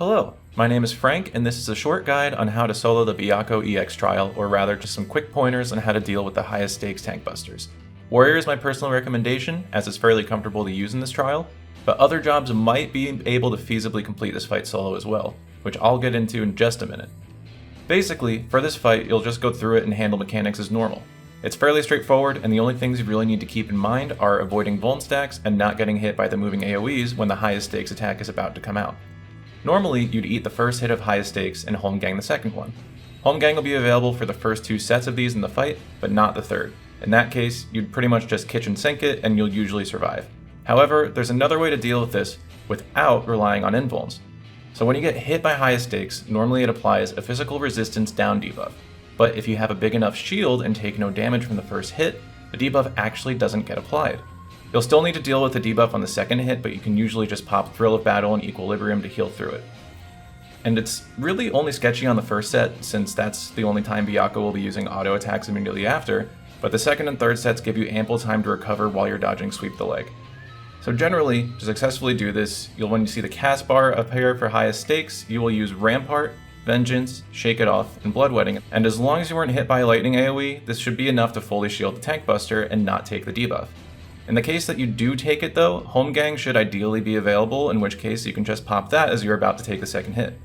Hello, my name is Frank, and this is a short guide on how to solo the Byakko EX trial, or rather just some quick pointers on how to deal with the highest stakes tank busters. Warrior is my personal recommendation, as it's fairly comfortable to use in this trial, but other jobs might be able to feasibly complete this fight solo as well, which I'll get into in just a minute. Basically, for this fight, you'll just go through it and handle mechanics as normal. It's fairly straightforward, and the only things you really need to keep in mind are avoiding vuln stacks and not getting hit by the moving AoEs when the highest stakes attack is about to come out. Normally, you'd eat the first hit of highest stakes and home gang the second one. Home gang will be available for the first 2 sets of these in the fight, but not the third. In that case, you'd pretty much just kitchen sink it and you'll usually survive. However, there's another way to deal with this without relying on invulns. So when you get hit by highest stakes, normally it applies a physical resistance down debuff. But if you have a big enough shield and take no damage from the first hit, the debuff actually doesn't get applied. You'll still need to deal with the debuff on the second hit, but you can usually just pop Thrill of Battle and Equilibrium to heal through it. And it's really only sketchy on the first set, since that's the only time Byakko will be using auto attacks immediately after, but the second and third sets give you ample time to recover while you're dodging Sweep the Leg. So generally, to successfully do this, when you see the cast bar appear for highest stakes, you will use Rampart, Vengeance, Shake It Off, and Bloodwedding, and as long as you weren't hit by a lightning AoE, this should be enough to fully shield the tank buster and not take the debuff. In the case that you do take it though, home gang should ideally be available, in which case you can just pop that as you're about to take the second hit.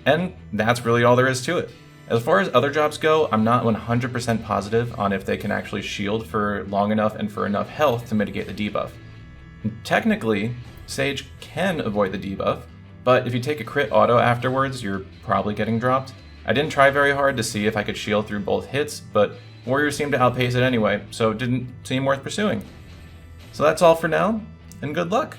And that's really all there is to it. As far as other jobs go, I'm not 100% positive on if they can actually shield for long enough and for enough health to mitigate the debuff. Technically, Sage can avoid the debuff, but if you take a crit auto afterwards, you're probably getting dropped. I didn't try very hard to see if I could shield through both hits, but Warrior seemed to outpace it anyway, so it didn't seem worth pursuing. So that's all for now, and good luck!